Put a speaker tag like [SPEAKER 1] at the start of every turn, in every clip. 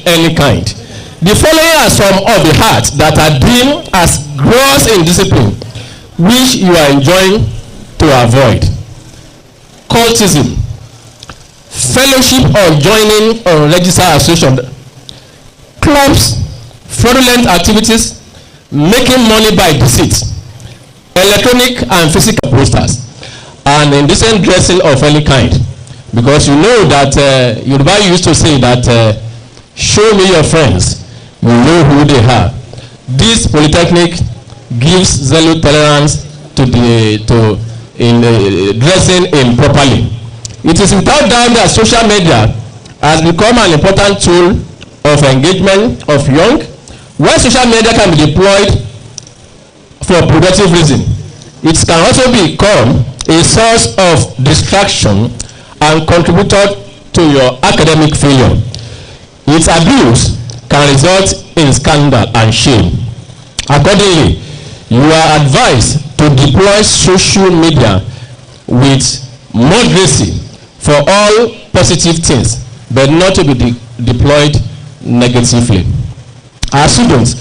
[SPEAKER 1] any kind. The following are some of the acts that are deemed as gross indiscipline, which you are enjoined to avoid. Cultism, fellowship or joining unregistered association, clubs, fraudulent activities, making money by deceit, electronic and physical posters, and indecent dressing of any kind. Because you know that Yoruba used to say that show me your friends, you know who they are. This polytechnic gives zero tolerance to dressing improperly. It is without doubt that social media has become an important tool of engagement of young, where social media can be deployed for productive reason. It can also become a source of distraction and contributor to your academic failure. Its abuse can result in scandal and shame. Accordingly, you are advised to deploy social media with moderacy for all positive things, but not to be deployed negatively. As students,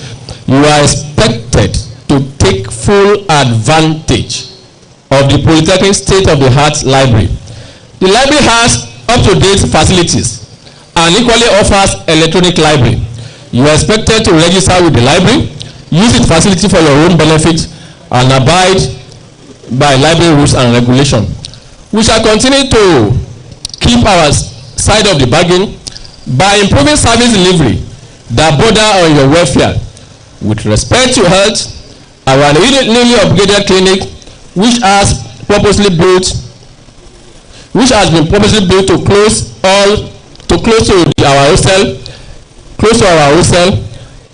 [SPEAKER 1] you are expected to take full advantage of the Polytechnic state-of-the-art library. The library has up-to-date facilities and equally offers electronic library. You are expected to register with the library, use its facility for your own benefit, and abide by library rules and regulations. We shall continue to keep our side of the bargain by improving service delivery that border on your welfare. With respect to health, our newly upgraded clinic, which has been purposely built to close to our hostel,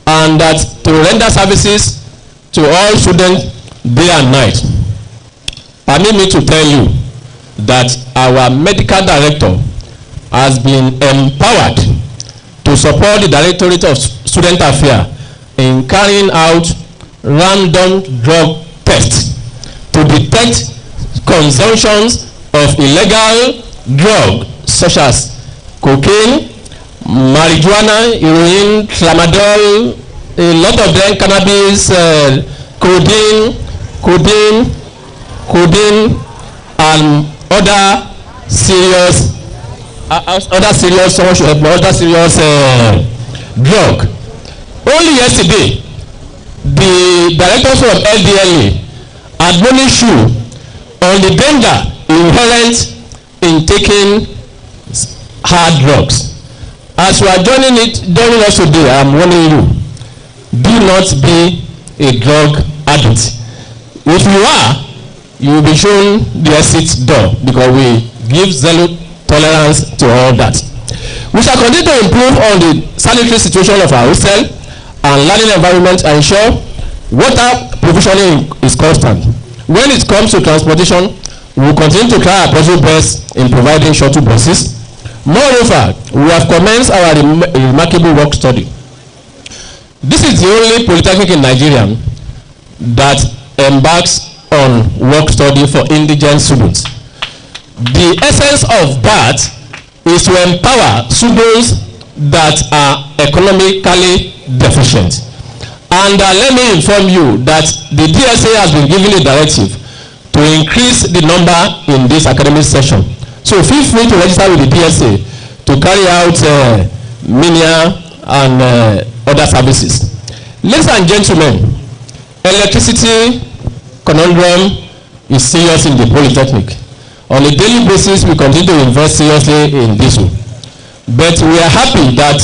[SPEAKER 1] and that to render services to all students day and night. Permit me to tell you that our medical director has been empowered to support the Directorate of Student Affairs in carrying out random drug tests to detect consumptions of illegal drugs such as cocaine, marijuana, heroin, tramadol, a lot of them, cannabis, codeine, and other serious drug. Only yesterday, the directors of LDLA admonished you on the danger inherent in taking hard drugs. As you are joining us today, I am warning you, do not be a drug addict. If you are, you will be shown the exit door, because we give zero tolerance to all that. We shall continue to improve on the sanitary situation of our hostel and learning environment and ensure water provisioning is constant. When it comes to transportation, we will continue to try our possible best in providing shuttle buses. Moreover, we have commenced our remarkable work study. This is the only polytechnic in Nigeria that embarks on work study for indigent students. The essence of that is to empower students that are economically deficient. And let me inform you that the DSA has been given a directive to increase the number in this academic session. So feel free to register with the DSA to carry out mania and other services. Ladies and gentlemen, electricity conundrum is serious in the Polytechnic. On a daily basis, we continue to invest seriously in this. But we are happy that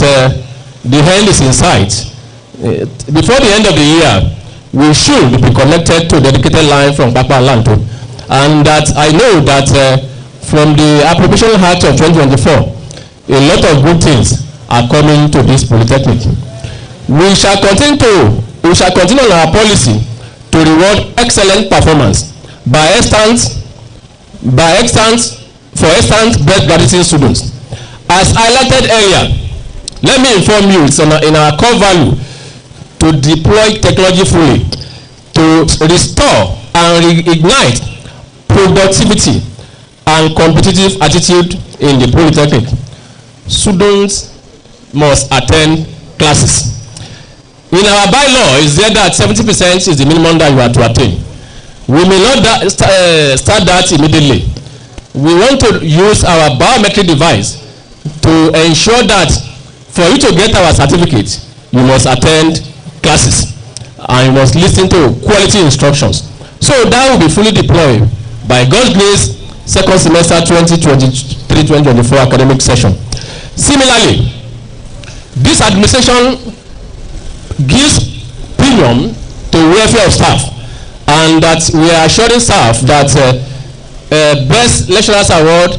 [SPEAKER 1] the end is in sight. Before the end of the year, we should be connected to a dedicated line from Papa Lanto. And that I know that from the Appropriation Act of 2024, a lot of good things are coming to this Polytechnic. We shall continue on our policy to reward excellent performance by extant best graduating students. As highlighted earlier, let me inform you, it's in our core value to deploy technology fully, to restore and reignite productivity and competitive attitude in the Polytechnic. Students must attend classes. In our bylaw, is there that 70% is the minimum that you are to attain. We may not start that immediately. We want to use our biometric device to ensure that for you to get our certificate, you must attend classes and you must listen to quality instructions. So that will be fully deployed by God's grace, second semester 2023-2024 academic session. Similarly, this administration gives premium to welfare of staff, and that we are assuring staff that best lecturers award,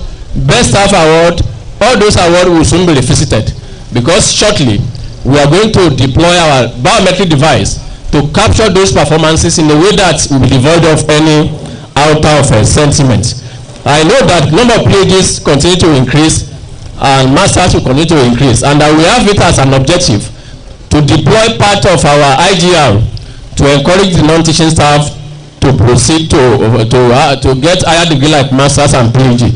[SPEAKER 1] best staff award, all those awards will soon be revisited, because shortly we are going to deploy our biometric device to capture those performances in a way that will be devoid of any outer of sentiment. I know that number of PhDs continue to increase and masters will continue to increase, and that we have it as an objective to deploy part of our IGR to encourage the non-teaching staff to proceed to get higher degree like masters and PhD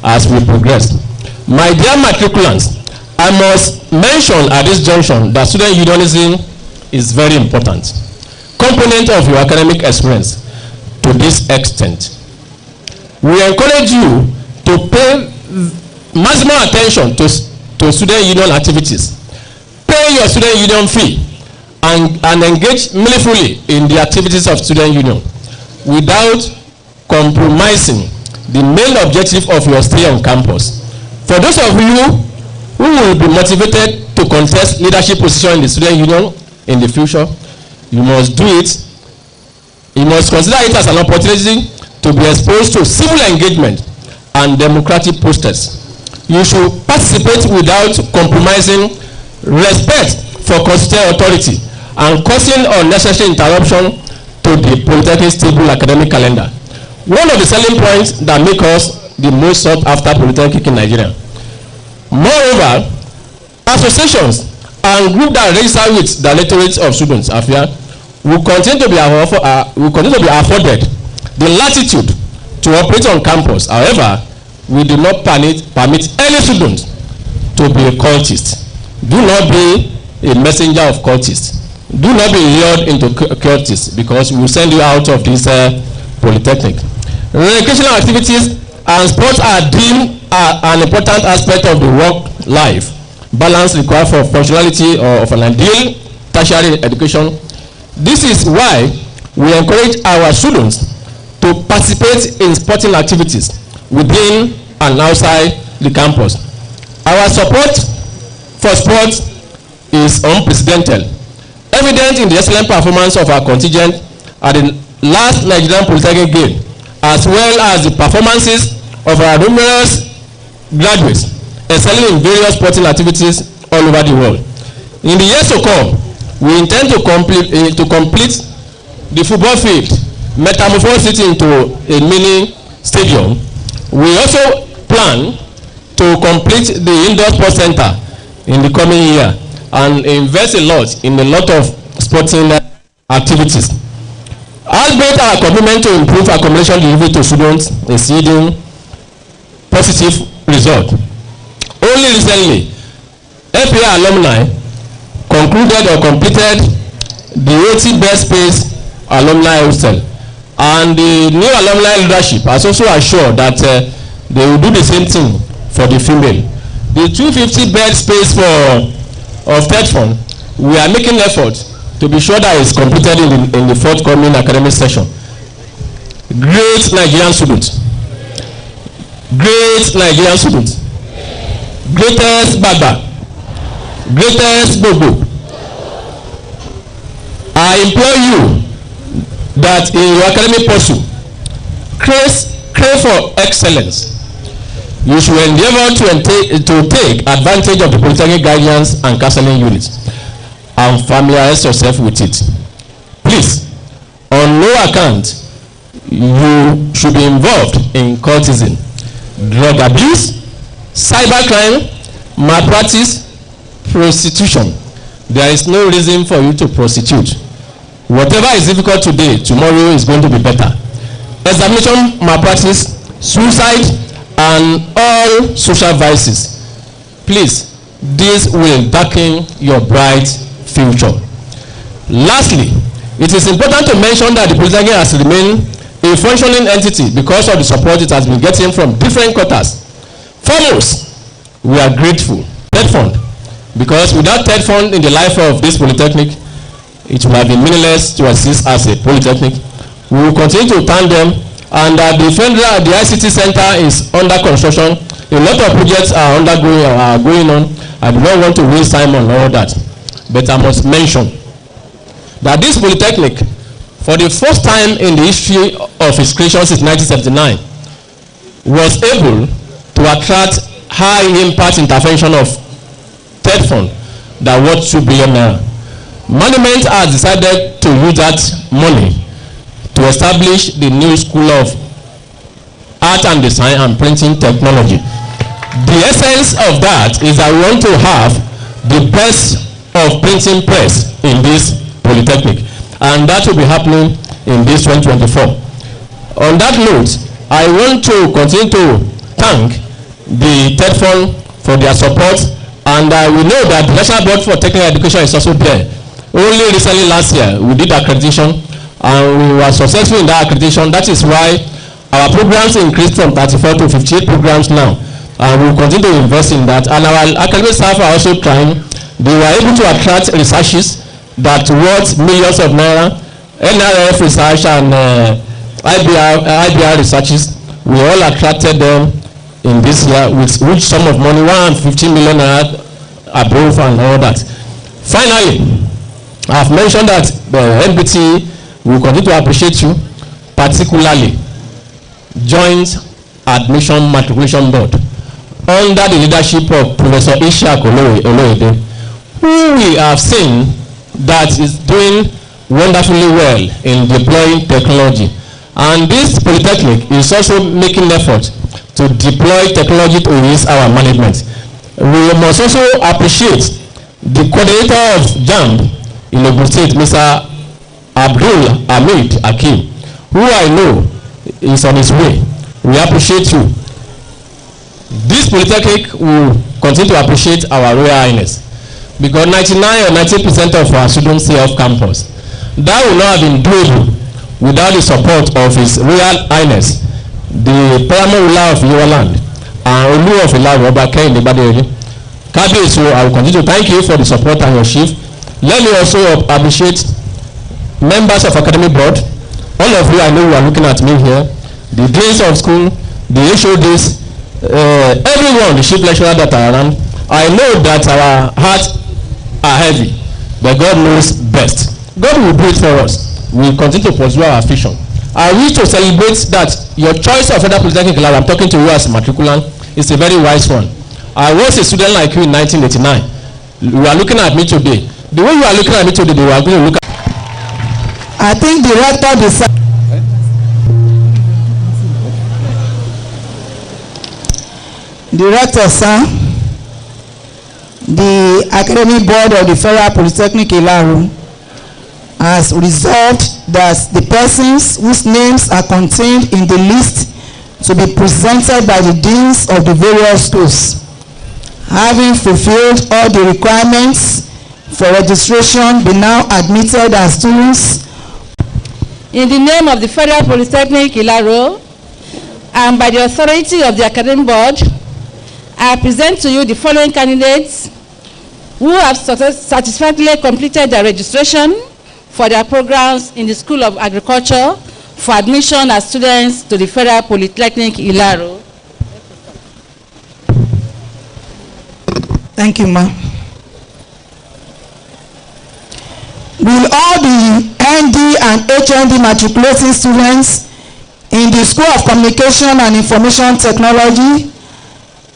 [SPEAKER 1] as we progress. My dear matriculants, I must mention at this junction that student unionism is very important component of your academic experience. To this extent, we encourage you to pay maximum attention to student union activities. Pay your student union fee and engage meaningfully in the activities of student union without compromising the main objective of your stay on campus. For those of you who will be motivated to contest leadership position in the student union in the future, you must do it. You must consider it as an opportunity to be exposed to civil engagement and democratic process. You should participate without compromising respect for constitutional authority and causing unnecessary interruption to the Polytechnic stable academic calendar. One of the selling points that make us the most sought after Polytechnic in Nigeria. Moreover, associations and groups that register with the directorates of students affairs will continue to be afforded the latitude to operate on campus. However, we do not permit any student to be a cultist. Do not be a messenger of cultists. Do not be lured into cultists, because we will send you out of this Polytechnic. Recreational activities and sports are deemed an important aspect of the work life balance required for functionality of an ideal tertiary education. This is why we encourage our students to participate in sporting activities within and outside the campus. Our support for sports is unprecedented, evident in the excellent performance of our contingent at the last Nigerian Polytechnic Game, as well as the performances of our numerous graduates excelling in various sporting activities all over the world. In the years to come, we intend to complete the football field, metamorphose it into a mini stadium. We also plan to complete the indoor sports center in the coming year and invest a lot in a lot of sporting activities. Albeit our commitment to improve accommodation delivery to students is yielding positive result. Only recently, FPI alumni concluded or completed the 80 best space alumni hostel, and the new alumni leadership has also assured that they will do the same thing for the female. The 250 bed space of third fund, we are making efforts to be sure that it's completed in the forthcoming academic session. Great Nigerian students. Great Nigerian students. Greatest Baba. Greatest Bobo. I implore you that in your academic pursuit, crave for excellence. You should endeavor to take advantage of the Polytechnic guidance and counseling units and familiarize yourself with it. Please, on no account, you should be involved in cultism, drug abuse, cybercrime, malpractice, prostitution. There is no reason for you to prostitute. Whatever is difficult today, tomorrow is going to be better. Examination malpractice, suicide, and all social vices. Please this will darken your bright future. Lastly, it is important to mention that the Polytechnic has remained a functioning entity because of the support it has been getting from different quarters. Foremost, we are grateful. TED Fund, because without TED Fund in the life of this Polytechnic, it would have been meaningless to exist as a Polytechnic. We will continue to thank them, and the ICT Center is under construction. A lot of projects are going on. I do not want to waste time on all that, but I must mention that this Polytechnic, for the first time in the history of its creation since 1979, was able to attract high impact intervention of TED Fund that worth $2 billion. Management has decided to use that money to establish the new School of Art and Design and Printing Technology. The essence of that is that we want to have the best of printing press in this Polytechnic, and that will be happening in this 2024. On that note, I want to continue to thank the TED Fund for their support, and we know that the National Board for Technical Education is also there. Only recently last year we did accreditation, and we were successful in that accreditation. That is why our programs increased from 34 to 58 programs now, and we will continue to invest in that. And our academic staff are also trying. They were able to attract researches that worth millions of naira. NRF research and IBR researches, we all attracted them in this year with which sum of money, 150 million naira above and all that. Finally, I have mentioned that the NBT will continue to appreciate you, particularly Joint Admission Matriculation Board under the leadership of Professor Ishaq Oloyede, who we have seen that is doing wonderfully well in deploying technology. And this Polytechnic is also making effort to deploy technology to ease our management. We must also appreciate the coordinator of JAMB in Ogun State, Mr. Abdul Hamid Akim, who I know is on his way. We appreciate you. This Polytechnic will continue to appreciate our Royal Highness, because 99 or 90% of our students here off campus. That will not have been doable without the support of His Royal Highness, the Paramount Ruler of Yoruba Land, and Olu of Ilaru Oba Kehinde Badeoye. Kabiyesi, I will continue to thank you for the support and your chief. Let me also appreciate members of Academic Board. All of you, I know you are looking at me here. The days of school, the HODs, everyone, the chief lecturer that are around. I know that our hearts are heavy, but God knows best. God will do it for us. We will continue to pursue our vision. I wish to celebrate that your choice of Federal Polytechnic, I'm talking to you as a matriculant, is a very wise one. I was a student like you in 1989. You are looking at me today. The way you are looking at me today, they were going to look at.
[SPEAKER 2] I think the rector decided. Director, sir, the Academic Board of the Federal Polytechnic Ilaru has resolved that the persons whose names are contained in the list to be presented by the deans of the various schools, having fulfilled all the requirements for registration, be now admitted as students.
[SPEAKER 3] In the name of the Federal Polytechnic Ilaru and by the authority of the Academic Board, I present to you the following candidates who have satisfactorily completed their registration for their programs in the School of Agriculture for admission as students to the Federal Polytechnic Ilaru.
[SPEAKER 2] Thank you, ma'am. Will all the ND and HND matriculating students in the School of Communication and Information Technology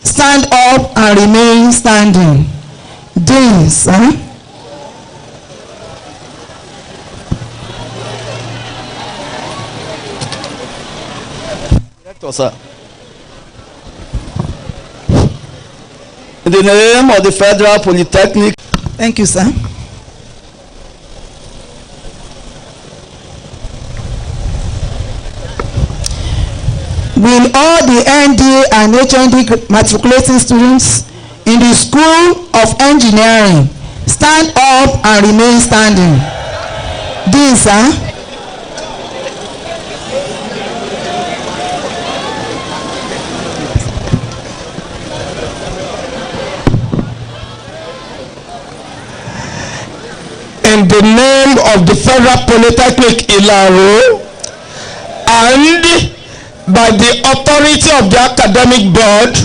[SPEAKER 2] stand up and remain standing? Deans, huh?
[SPEAKER 4] Director, sir. In the name of the Federal Polytechnic.
[SPEAKER 2] Thank you, sir. Will all the ND and HND matriculating students in the School of Engineering, stand up and remain standing. Dean, sir.
[SPEAKER 1] In the name of the Federal Polytechnic Ilaro and by the authority of the academic board,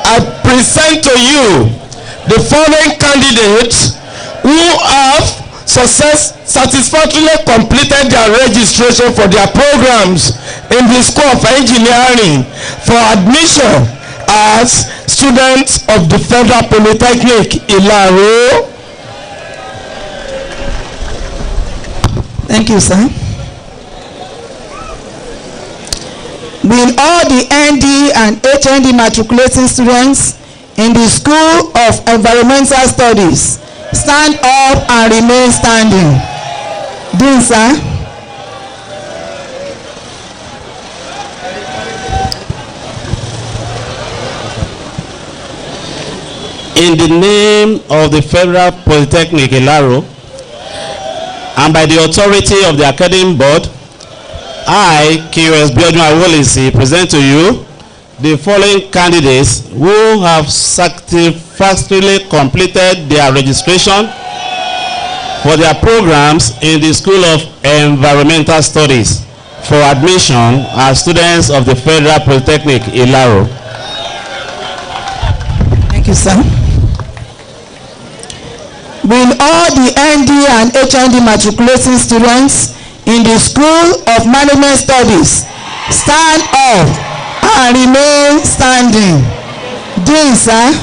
[SPEAKER 1] I present to you the following candidates who have satisfactorily completed their registration for their programs in the School of Engineering for admission as students of the Federal Polytechnic Ilaro.
[SPEAKER 2] Thank you, sir. Will all the ND and HND matriculating students in the School of Environmental Studies stand up and remain standing? Dean, sir.
[SPEAKER 5] In the name of the Federal Polytechnic Ilaro and by the authority of the academic board, I, QS Biodun Awolisi, present to you the following candidates who have satisfactorily completed their registration for their programs in the School of Environmental Studies for admission as students of the Federal Polytechnic Ilaro.
[SPEAKER 2] Thank you, sir. Will all the ND and HND matriculating students in the School of Management Studies stand up and remain standing? Dean, sir.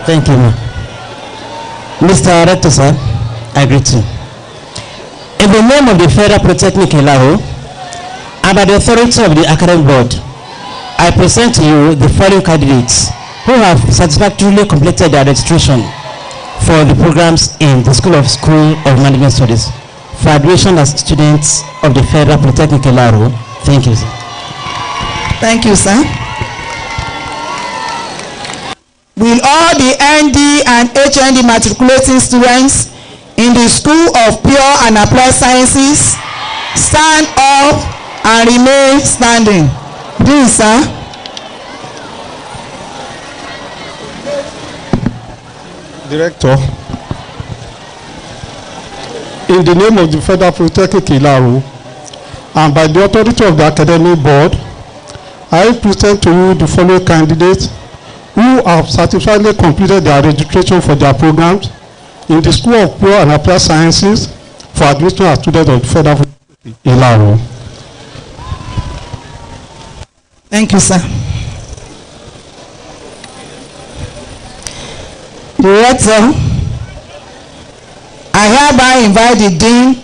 [SPEAKER 6] Thank you, ma'am. Mr. Rector, sir, I greet you. In the name of the Federal Polytechnic Ilaro and by the authority of the academic board, I present to you the following candidates who have satisfactorily completed their registration for the programs in the School of Management Studies for admission as students of the Federal Polytechnic Ilaro. Thank you, sir.
[SPEAKER 2] Thank you, sir. Will all the ND and HND matriculating students in the School of Pure and Applied Sciences stand up and remain standing? Dean, sir.
[SPEAKER 7] Director, in the name of the Federal Polytechnic Ilaro and by the authority of the academic board, I present to you the following candidates who have satisfactorily completed their registration for their programs in the School of Pure and Applied Sciences for admission as students of the Federal Polytechnic Ilaro.
[SPEAKER 2] Thank you, sir. Director, I hereby invite the Dean,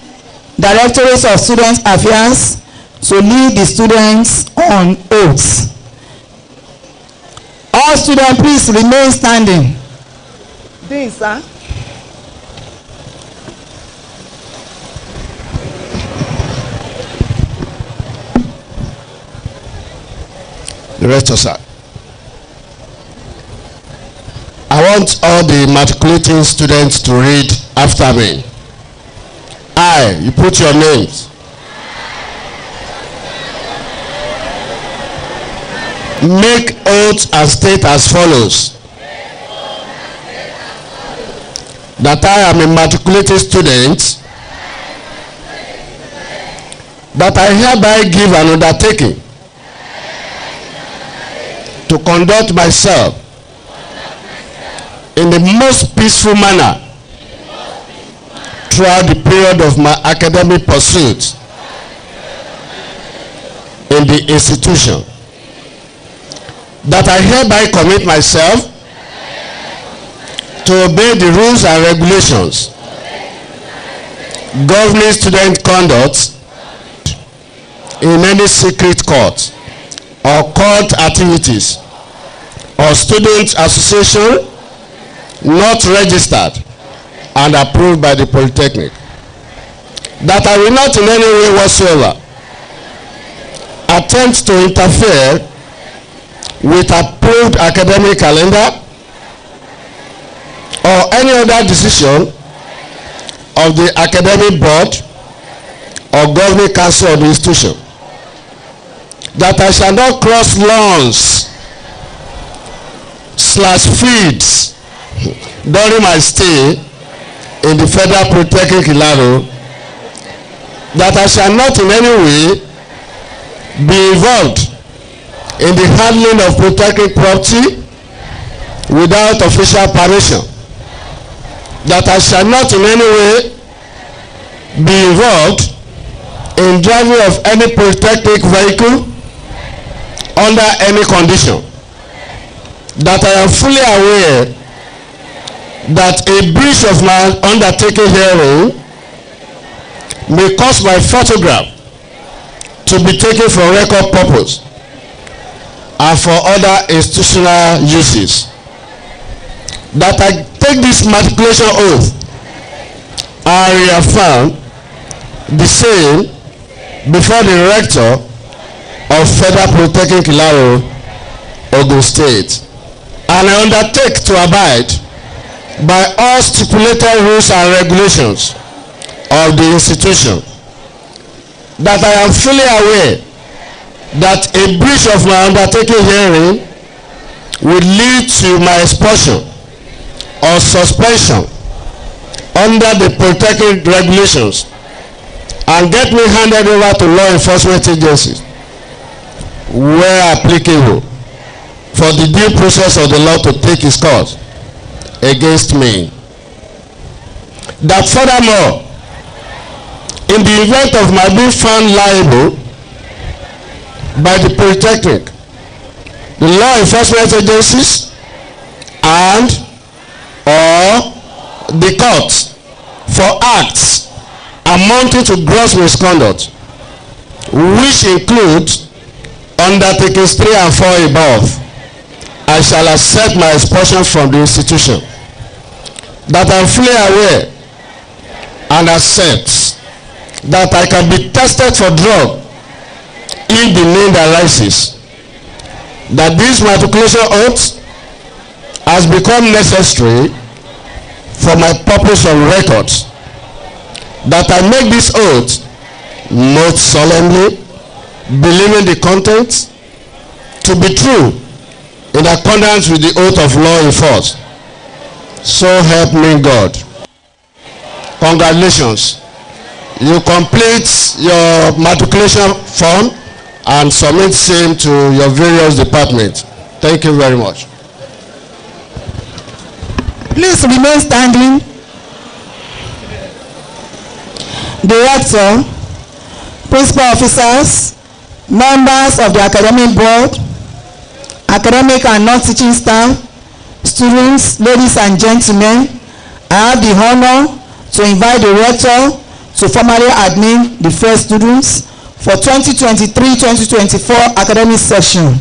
[SPEAKER 2] Directorate of Student Affairs, to lead the students on oaths. All students, please remain standing. Dean, sir.
[SPEAKER 1] Director, sir. I want all the matriculating students to read after me. You put your names. Make oath and state as follows. That I am a matriculating student. That I hereby give an undertaking to conduct myself in the most peaceful manner throughout the period of my academic pursuits in the institution. That I hereby commit myself to obey the rules and regulations governing student conduct in any secret court or court activities or student association not registered and approved by the Polytechnic. That I will not in any way whatsoever
[SPEAKER 8] attempt to interfere with approved academic calendar or any other decision of the academic board or governing council of the institution, that I shall not cross lawns / fields during my stay in the Federal Polytechnic Ilaro, that I shall not in any way be involved in the handling of polytechnic property without official permission, that I shall not in any way be involved in driving of any polytechnic vehicle under any condition, that I am fully aware that a breach of my undertaking herein may cause my photograph to be taken for record purpose and for other institutional uses, that I take this matriculation oath and reaffirm the same before the rector of Federal Polytechnic Ilaro, Ogun State, and I undertake to abide by all stipulated rules and regulations of the institution, that I am fully aware that a breach of my undertaking herein would lead to my expulsion or suspension under the polytechnic regulations and get me handed over to law enforcement agencies where applicable for the due process of the law to take its course against me. That furthermore, in the event of my being found liable by the polytechnic, the law enforcement agencies and or the courts for acts amounting to gross misconduct, which includes undertakings 3 and 4 above, I shall accept my expulsion from the institution. That I am fully aware and accept that I can be tested for drug if the need arises, that this matriculation oath has become necessary for my purpose of records, that I make this oath most solemnly, believing the contents to be true in accordance with the oath of law enforced. So help me God. Congratulations. You complete your matriculation form and submit same to your various departments. Thank you very much.
[SPEAKER 2] Please remain standing. Director, principal officers, members of the academic board, academic and non-teaching staff, students, ladies and gentlemen, I have the honor to invite the rector to formally admit the first students for 2023-2024 academic session,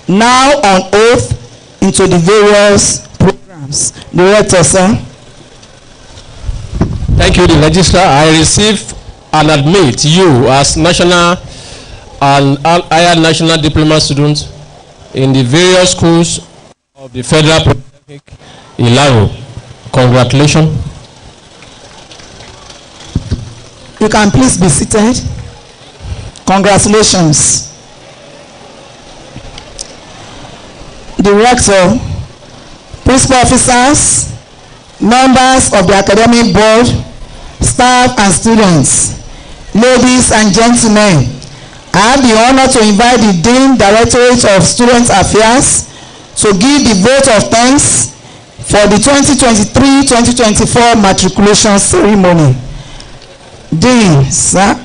[SPEAKER 2] now on oath into the various programs. The rector, sir.
[SPEAKER 1] Thank you, the registrar. I receive and admit you as national and higher national diploma students in the various schools of the Federal Polytechnic Ilaro. Congratulations.
[SPEAKER 2] You can please be seated. Congratulations. The rector, principal officers, members of the academic board, staff and students, ladies and gentlemen, I have the honor to invite the Dean Directorate of Student Affairs to give the vote of thanks for the 2023-2024 matriculation ceremony. Dean, sir.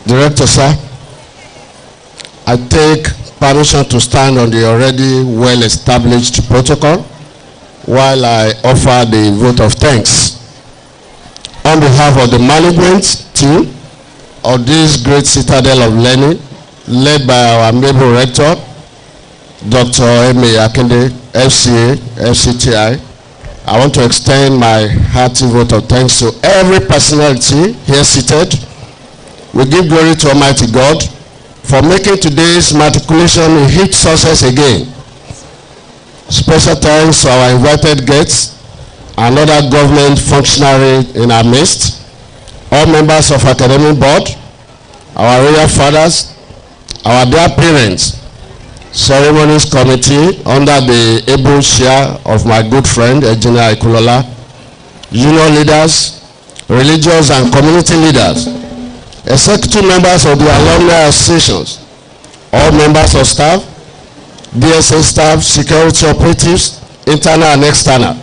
[SPEAKER 8] Director, sir, I take permission to stand on the already well-established protocol while I offer the vote of thanks on behalf of the management team of this great citadel of learning led by our amiable rector, Dr. M.A. Akinde, FCA, FCTI. I want to extend my hearty vote of thanks to every personality here seated. We give glory to Almighty God for making today's matriculation a huge success again. Special thanks to our invited guests and other government functionaries in our midst, all members of academic board, our royal fathers, our dear parents, ceremonies committee under the able chair of my good friend Engineer Ikulola, union leaders, religious and community leaders, executive members of the alumni associations, all members of staff, DSA staff, security operatives, internal and external,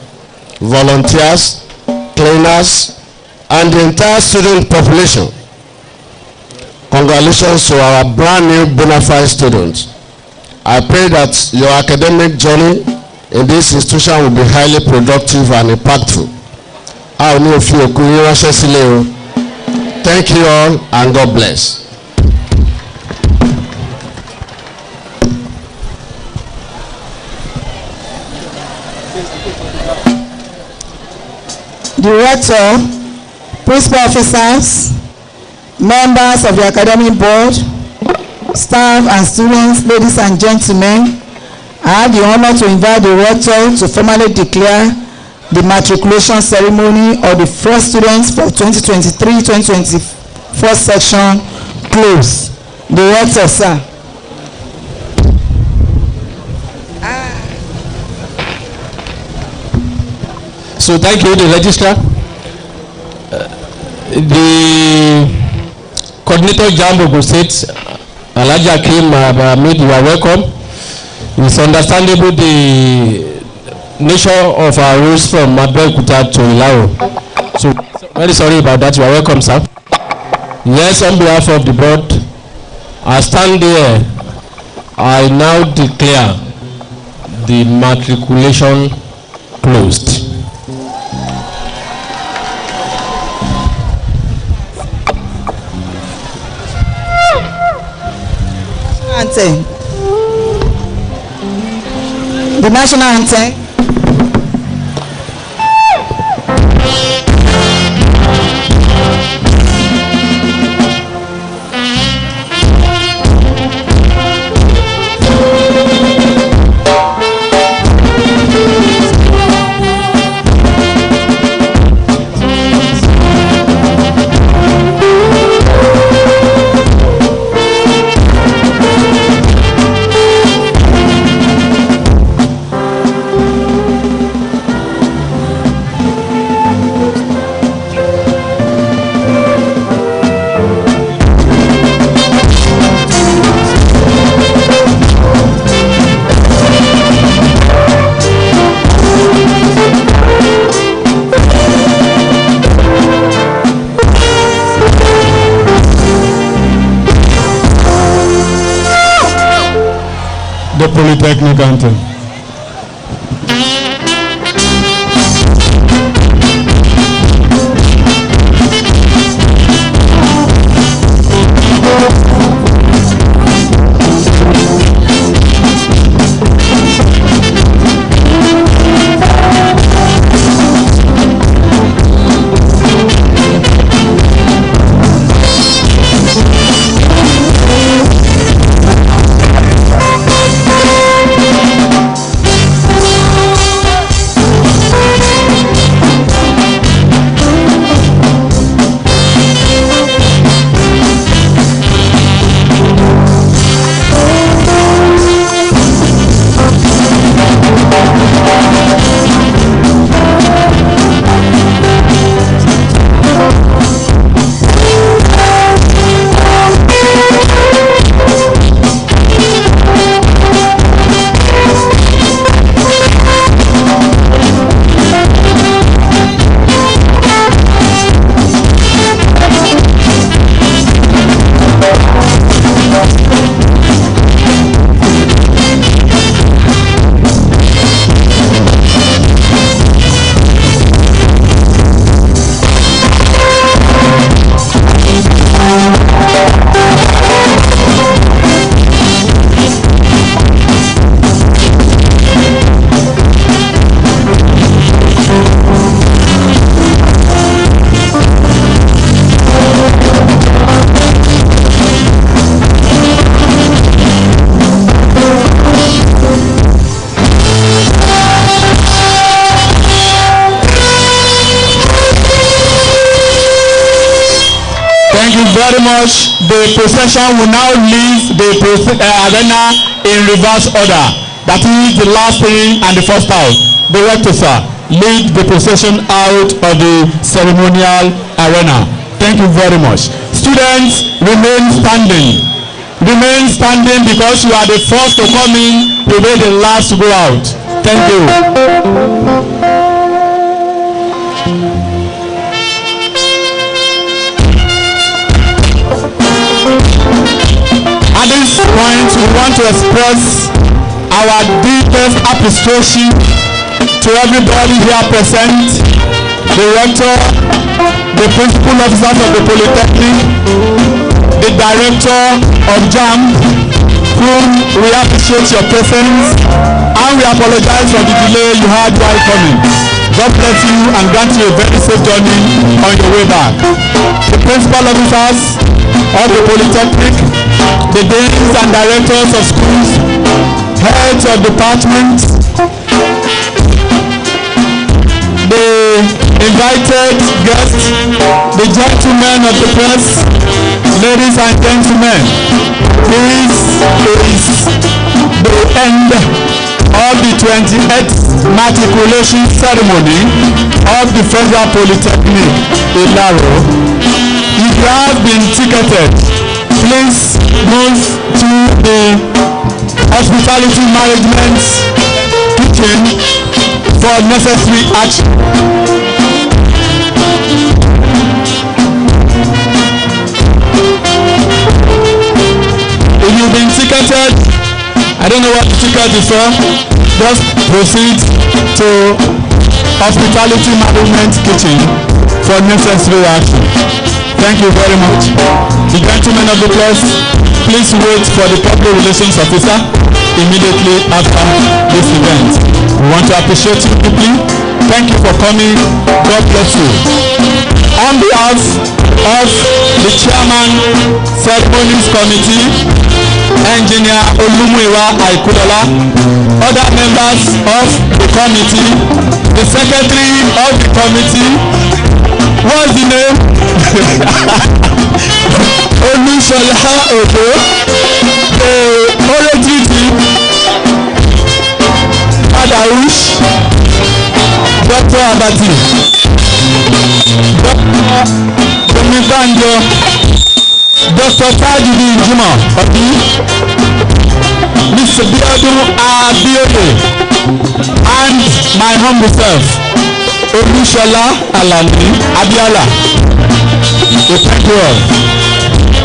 [SPEAKER 8] volunteers, cleaners, and the entire student population. Congratulations to our brand new bona fide students. I pray that your academic journey in this institution will be highly productive and impactful. Thank you all and God bless.
[SPEAKER 2] The rector, principal officers, members of the academic board, staff and students, ladies and gentlemen, I have the honor to invite the rector to formally declare the matriculation ceremony of the first students for 2023-2024 section closed. The rector, sir.
[SPEAKER 1] So thank you, the registrar. The coordinator Jambo State, Alhaji Akim Hamid, you are welcome. It's understandable the nature of our rules from Abeokuta to Ilaro. So very sorry about that. You are welcome, sir. Yes, on behalf of the board, I stand there. I now declare the matriculation closed.
[SPEAKER 2] Anthem. The national anthem.
[SPEAKER 7] The Polytechnic anthem.
[SPEAKER 1] very much. The procession will now leave the arena in reverse order. That is the last in and the first out. The rector, sir, lead the procession out of the ceremonial arena. Thank you very much. Students, remain standing. Remain standing because you are the first to come in, you will be the last to go out. Thank you. At this point, we want to express our deepest appreciation to everybody here present, the rector, the principal officers of the Polytechnic, the director of JAM, whom we appreciate your presence, and we apologize for the delay you had while coming. God bless you and grant you a very safe journey on your way back. The principal officers of the Polytechnic, the deans and directors of schools, heads of departments, the invited guests, the gentlemen of the press, ladies and gentlemen, this is the end of the 28th matriculation ceremony of the Federal Polytechnic Ilaro. If you have been ticketed, please move to the hospitality management kitchen for necessary action. If you've been ticketed, I don't know what the ticket is for, just proceed to hospitality management kitchen for necessary action. Thank you very much. The gentlemen of the press, please wait for the public relations officer immediately after this event. We want to appreciate you deeply. Thank you for coming. God bless you. On behalf of the chairman, ceremonies committee, engineer Olumuyiwa Aikulola, other members of the committee, the secretary of the committee, what's the name? Olusola Ojo, the Orejiti, Adarush, Dr. Abati, Dr. Domibanjo, Dr. Tajudi Juma, Mr. Biodun Abiode, and my humble self, Olusola Alani Abiola. We thank you all.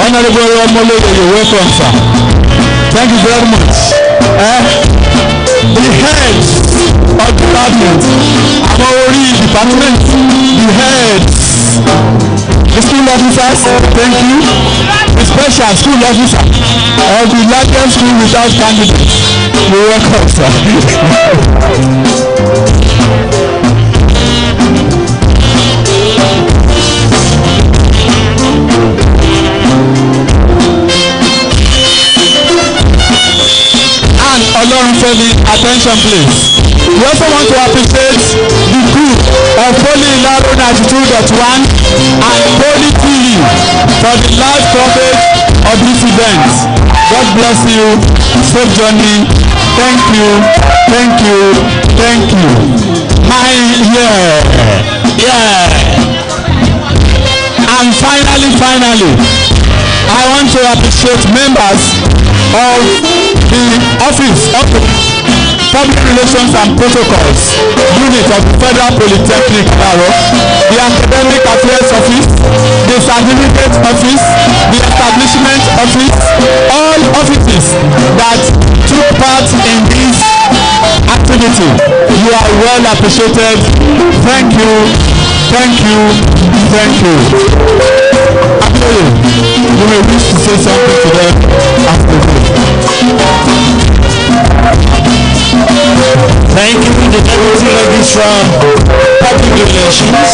[SPEAKER 1] Honorable Omoloye, you're welcome, sir. Thank you very much. The heads of department, Amori department, the heads, the school officers, thank you. The special school officer of the largest school without candidates, you're welcome, sir. Ọlọ́run for the attention please. We also want to appreciate the group of Poly Ilaro 92.1 and Poly TV for the live coverage of this event. God bless you. Safe journey. Thank you. Thank you. Thank you. And finally, I want to appreciate members of the office of the Public Relations and Protocols Unit of the Federal Polytechnic Ilaro, the Academic Affairs Office, the Certificate Office, the Establishment Office, all offices that took part in this activity. You are well appreciated. Thank you. Thank you. Thank you. Abioye, you may wish to say something to them after this.
[SPEAKER 9] Thank you, the Deputy Registrar Public Relations,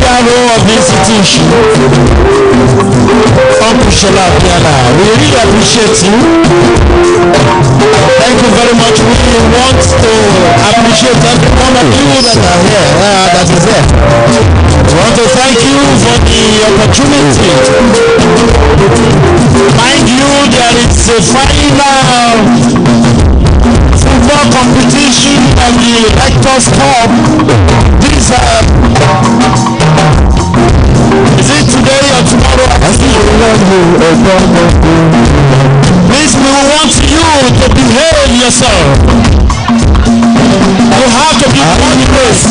[SPEAKER 9] PRO of the institution, Uncle Shola Piana. We really appreciate you. Thank you very much. We want to appreciate every one of you that are here, that is here. I want to thank you for the opportunity. Mind you, there is a final football competition of the Rectors Cup. This is it today or tomorrow? Please, we want you to behave yourself. You have to be moderate.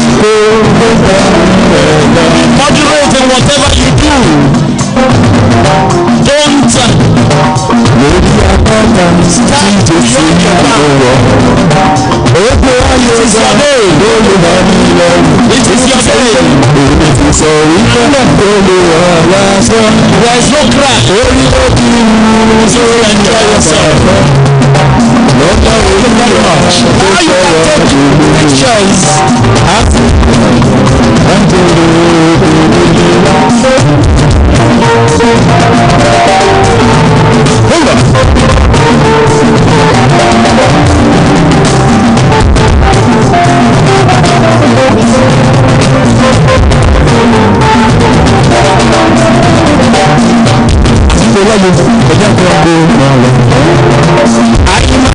[SPEAKER 9] Be moderate in whatever you do. Don't start to yoke your mouth. It is your day. It is your day. There is no crash. So enjoy yourself. Thank you very much. Now you can take pictures.